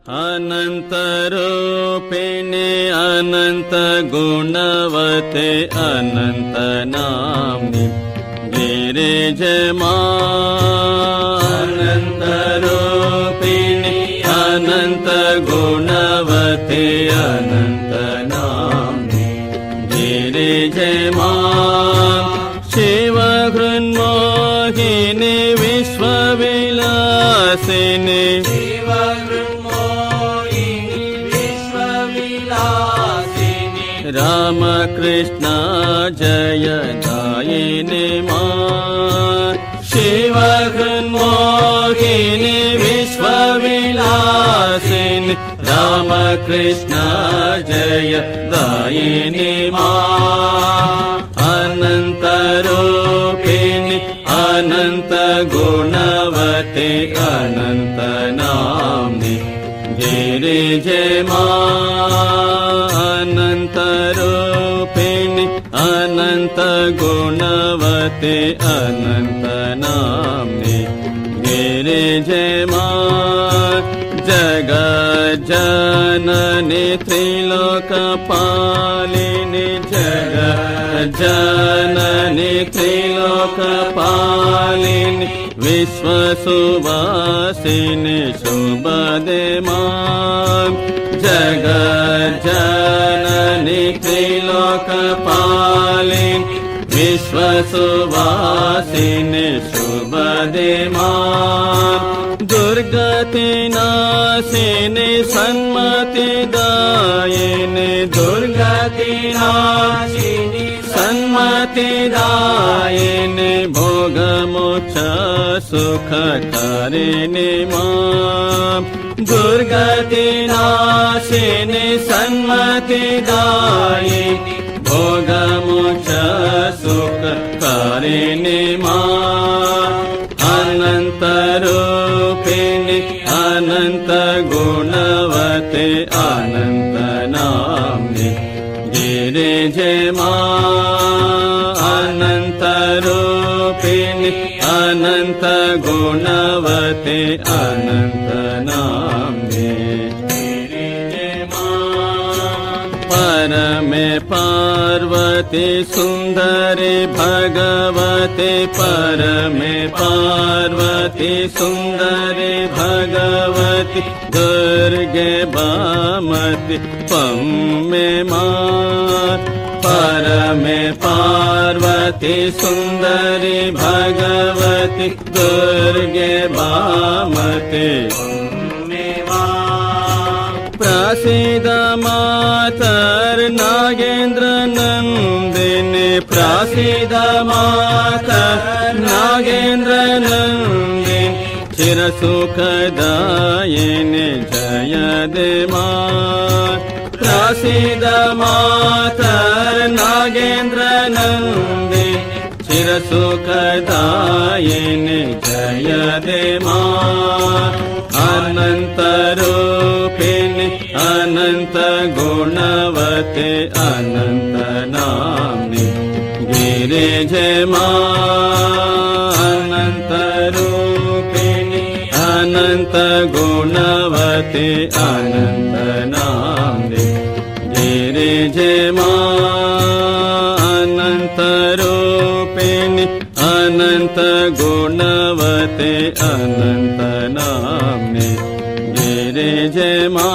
अनन्तरूपिणे अनन्तगुणवते अनन्तनाम्नि गिरिजमा अनन्तरूपिणे अनन्तगुणवते अनन्तनाम्नि गिरिजमा शिवहृन्मोहिनि विश्वविलासिनि रामकृष्ण जयदायिनि मा शिवहृन्मोहिनि विश्वविलासिनि रामकृष्ण जयदायिनि मा अनन्तरूपिणि अनन्तगुणवते अनन्तनाम्नि गिरिजमा अनन्तरूपिणि अनन्तगुणवते अनन्तनाम्नि गिरिजमा जगज्जननि त्रिलोकपालिनि जगज्जननि त्रिलोकपालिनि विश्वसुवासिनि शुभदे मां जगज्जननि त्रिलोकपालिनि विश्वसुवासिनि शुभदे मां दुर्गतिनाशिनि सन्मतिदायिनि दुर्गतिनाशिनि सन्मतिदायिनि भोगमोक्ष सुखकारिणि मां दुर्गतिनाशिनि सन्मतिदायिनि भोगमोक्ष सुखकारिणि मां अनन्तरूपिणि अनन्तगुणवते अनन्तनाम्नि गिरिजमा अनन्तरूपिणि अनन्तगुणवते अनन्तनाम्नि गिरिजमा परमे पार्वती सुन्दरि भगवते परमे पार्वती सुन्दरि भगवती दुर्गे भामति पम्मे मा परमे पार्वती सुन्दरि भगवती दुर्गे भामति प्रसीद मातर नागेन्द्र नन्दिनि प्रसीद मातर नागेन्द्र नन्दिनि चिरसुखदायिनि जयदे मा प्रसीद मातर नागेन्द्र नन्दिनि चिरसुखदायिनि जयदे मा अनन्तरूपिणि अनन्तगुणवते अनन्तनाम्नि गिरिजमा अनन्तरूपिणि अनन्तगुणवते अनन्तनाम्नि गिरिजमा अनन्तरूपिणि अनन्तगुणवते अनन्तनाम्नि गिरिजमा